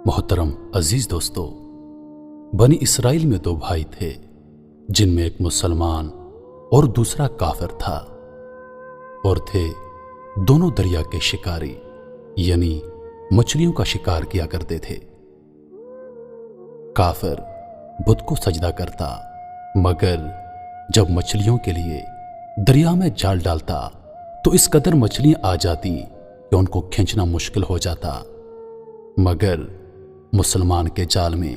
محترم عزیز دوستو، بنی اسرائیل میں دو بھائی تھے جن میں ایک مسلمان اور دوسرا کافر تھا، اور تھے دونوں دریا کے شکاری، یعنی مچھلیوں کا شکار کیا کرتے تھے۔ کافر بت کو سجدہ کرتا، مگر جب مچھلیوں کے لیے دریا میں جال ڈالتا تو اس قدر مچھلیاں آ جاتی کہ ان کو کھینچنا مشکل ہو جاتا، مگر مسلمان کے جال میں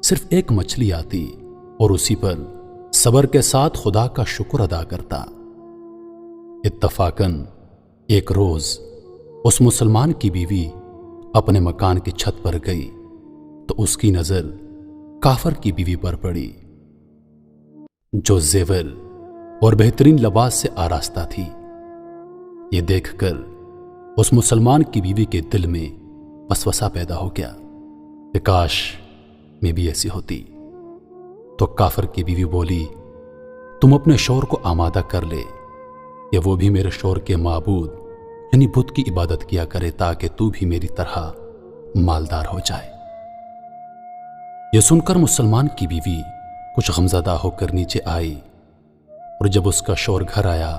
صرف ایک مچھلی آتی اور اسی پر صبر کے ساتھ خدا کا شکر ادا کرتا۔ اتفاقاً ایک روز اس مسلمان کی بیوی اپنے مکان کی چھت پر گئی تو اس کی نظر کافر کی بیوی پر پڑی، جو زیور اور بہترین لباس سے آراستہ تھی۔ یہ دیکھ کر اس مسلمان کی بیوی کے دل میں وسوسہ پیدا ہو گیا کہ کاش میں بھی ایسی ہوتی۔ تو کافر کی بیوی بولی، تم اپنے شوہر کو آمادہ کر لے کہ وہ بھی میرے شوہر کے معبود یعنی بت کی عبادت کیا کرے، تاکہ تو بھی میری طرح مالدار ہو جائے۔ یہ سن کر مسلمان کی بیوی کچھ غمزدہ ہو کر نیچے آئی، اور جب اس کا شوہر گھر آیا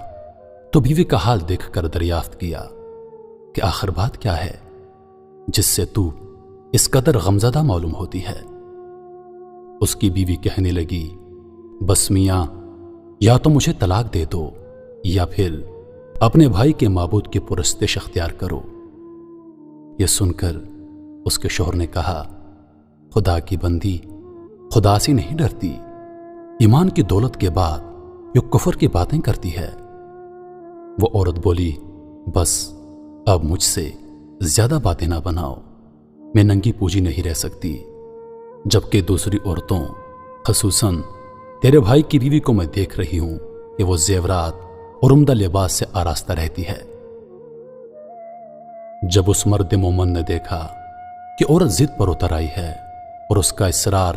تو بیوی کا حال دیکھ کر دریافت کیا کہ آخر بات کیا ہے جس سے تو اس قدر غمزدہ معلوم ہوتی ہے۔ اس کی بیوی کہنے لگی، بس میاں، یا تو مجھے طلاق دے دو یا پھر اپنے بھائی کے معبود کی پرستش اختیار کرو۔ یہ سن کر اس کے شوہر نے کہا، خدا کی بندی خدا سے نہیں ڈرتی، ایمان کی دولت کے بعد یہ کفر کی باتیں کرتی ہے۔ وہ عورت بولی، بس اب مجھ سے زیادہ باتیں نہ بناؤ، میں ننگی پوجی نہیں رہ سکتی، جبکہ دوسری عورتوں خصوصاً تیرے بھائی کی بیوی کو میں دیکھ رہی ہوں کہ وہ زیورات اور عمدہ لباس سے آراستہ رہتی ہے۔ جب اس مرد مومن نے دیکھا کہ عورت ضد پر اتر آئی ہے اور اس کا اصرار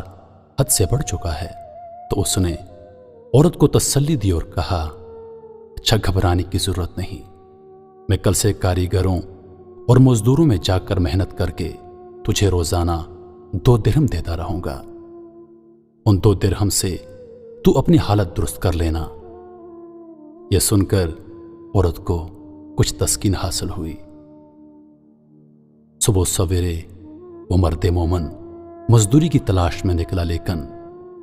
حد سے بڑھ چکا ہے، تو اس نے عورت کو تسلی دی اور کہا، اچھا، گھبرانے کی ضرورت نہیں، میں کل سے کاریگروں اور مزدوروں میں جا کر محنت کر کے تجھے روزانہ 2 درہم دیتا رہوں گا، ان 2 درہم سے تو اپنی حالت درست کر لینا۔ یہ سن کر عورت کو کچھ تسکین حاصل ہوئی۔ صبح سویرے وہ مرد مومن مزدوری کی تلاش میں نکلا، لیکن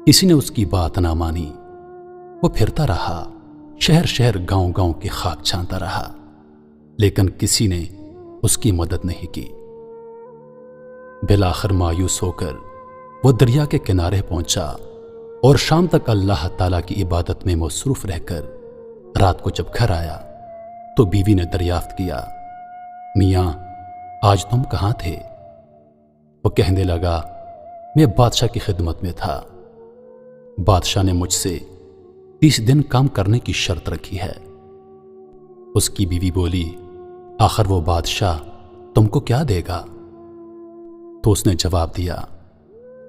کسی نے اس کی بات نہ مانی۔ وہ پھرتا رہا، شہر شہر گاؤں گاؤں کی خاک چھانتا رہا، لیکن کسی نے اس کی مدد نہیں کی۔ بالآخر مایوس ہو کر وہ دریا کے کنارے پہنچا اور شام تک اللہ تعالیٰ کی عبادت میں مصروف رہ کر رات کو جب گھر آیا تو بیوی نے دریافت کیا، میاں، آج تم کہاں تھے؟ وہ کہنے لگا، میں بادشاہ کی خدمت میں تھا، بادشاہ نے مجھ سے 30 دن کام کرنے کی شرط رکھی ہے۔ اس کی بیوی بولی، آخر وہ بادشاہ تم کو کیا دے گا؟ تو اس نے جواب دیا،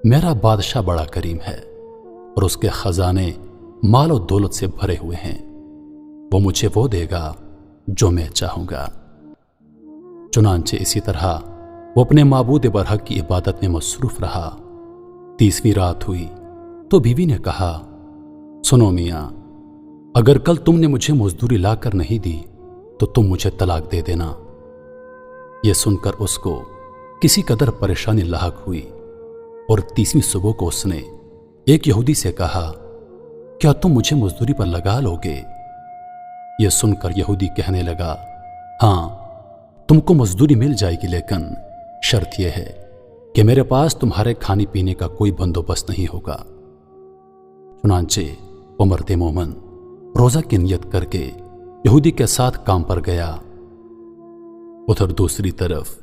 میرا بادشاہ بڑا کریم ہے اور اس کے خزانے مال و دولت سے بھرے ہوئے ہیں، وہ مجھے وہ دے گا جو میں چاہوں گا۔ چنانچہ اسی طرح وہ اپنے معبود برحق کی عبادت میں مصروف رہا۔ 30ویں رات ہوئی تو بیوی نے کہا، سنو میاں، اگر کل تم نے مجھے مزدوری لا کر نہیں دی تو تم مجھے طلاق دے دینا۔ یہ سن کر اس کو کسی قدر پریشانی لاحق ہوئی، اور 30ویں صبح کو اس نے ایک یہودی سے کہا، کیا تم مجھے مزدوری پر لگا لو گے؟ یہ سن کر یہودی کہنے لگا، ہاں، تم کو مزدوری مل جائے گی، لیکن شرط یہ ہے کہ میرے پاس تمہارے کھانے پینے کا کوئی بندوبست نہیں ہوگا۔ چنانچہ وہ مرد مومن روزہ کی نیت کر کے یہودی کے ساتھ کام پر گیا۔ ادھر دوسری طرف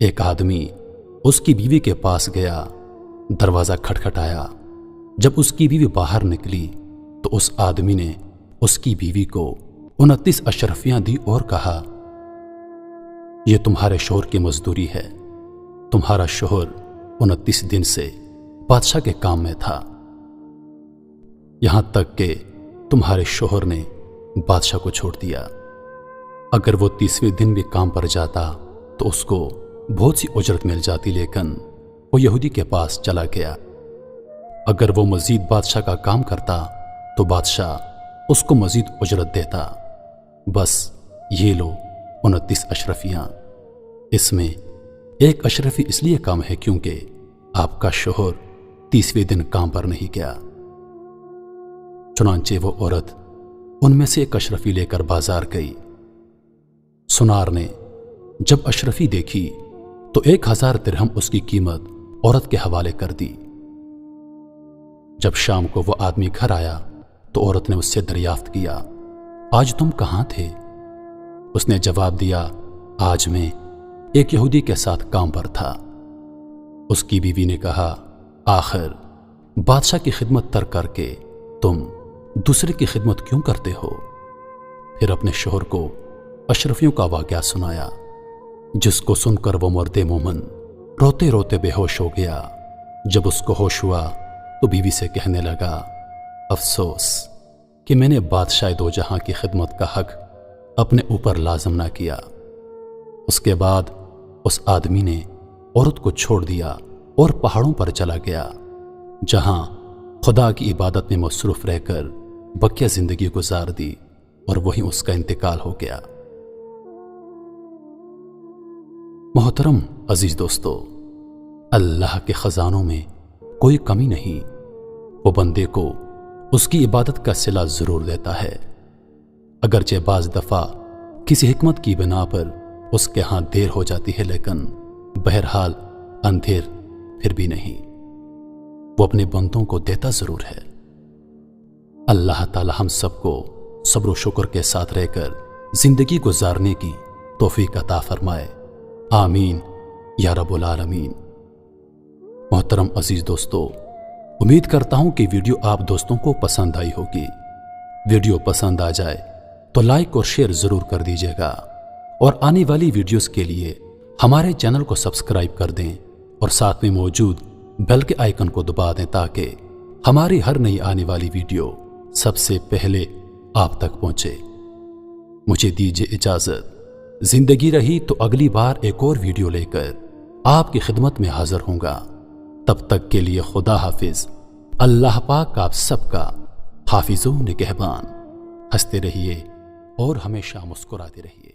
ایک آدمی اس کی بیوی کے پاس گیا، دروازہ کھٹکھٹایا۔ جب اس کی بیوی باہر نکلی تو اس آدمی نے اس کی بیوی کو 29 اشرفیاں دی اور کہا، یہ تمہارے شوہر کی مزدوری ہے، تمہارا شوہر 29 دن سے بادشاہ کے کام میں تھا، یہاں تک کہ تمہارے شوہر نے بادشاہ کو چھوڑ دیا۔ اگر وہ 30ویں دن بھی کام پر جاتا تو اس کو بہت سی اجرت مل جاتی، لیکن وہ یہودی کے پاس چلا گیا۔ اگر وہ مزید بادشاہ کا کام کرتا تو بادشاہ اس کو مزید اجرت دیتا۔ بس یہ لو 29 اشرفیاں، اس میں ایک اشرفی اس لیے کم ہے کیونکہ آپ کا شوہر 30ویں دن کام پر نہیں گیا۔ چنانچہ وہ عورت ان میں سے ایک اشرفی لے کر بازار گئی۔ سنار نے جب اشرفی دیکھی تو 1000 درہم اس کی قیمت عورت کے حوالے کر دی۔ جب شام کو وہ آدمی گھر آیا تو عورت نے اس سے دریافت کیا، آج تم کہاں تھے؟ اس نے جواب دیا، آج میں ایک یہودی کے ساتھ کام پر تھا۔ اس کی بیوی نے کہا، آخر بادشاہ کی خدمت ترک کر کے تم دوسرے کی خدمت کیوں کرتے ہو؟ پھر اپنے شوہر کو اشرفیوں کا واقعہ سنایا، جس کو سن کر وہ مرد مومن روتے روتے بے ہوش ہو گیا۔ جب اس کو ہوش ہوا تو بیوی سے کہنے لگا، افسوس کہ میں نے بادشاہ دو جہاں کی خدمت کا حق اپنے اوپر لازم نہ کیا۔ اس کے بعد اس آدمی نے عورت کو چھوڑ دیا اور پہاڑوں پر چلا گیا، جہاں خدا کی عبادت میں مصروف رہ کر بقیہ زندگی گزار دی، اور وہیں اس کا انتقال ہو گیا۔ محترم عزیز دوستو، اللہ کے خزانوں میں کوئی کمی نہیں، وہ بندے کو اس کی عبادت کا صلہ ضرور دیتا ہے، اگرچہ بعض دفعہ کسی حکمت کی بنا پر اس کے ہاں دیر ہو جاتی ہے، لیکن بہرحال اندھیر پھر بھی نہیں، وہ اپنے بندوں کو دیتا ضرور ہے۔ اللہ تعالی ہم سب کو صبر و شکر کے ساتھ رہ کر زندگی گزارنے کی توفیق عطا فرمائے، آمین یا رب العالمین۔ محترم عزیز دوستو، امید کرتا ہوں کہ ویڈیو آپ دوستوں کو پسند آئی ہوگی۔ ویڈیو پسند آ جائے تو لائک اور شیئر ضرور کر دیجیے گا، اور آنے والی ویڈیوز کے لیے ہمارے چینل کو سبسکرائب کر دیں اور ساتھ میں موجود بیل کے آئیکن کو دبا دیں تاکہ ہماری ہر نئی آنے والی ویڈیو سب سے پہلے آپ تک پہنچے۔ مجھے دیجیے اجازت، زندگی رہی تو اگلی بار ایک اور ویڈیو لے کر آپ کی خدمت میں حاضر ہوں گا۔ تب تک کے لیے خدا حافظ۔ اللہ پاک آپ سب کا حافظ و نگہبان۔ ہنستے رہیے اور ہمیشہ مسکراتے رہیے۔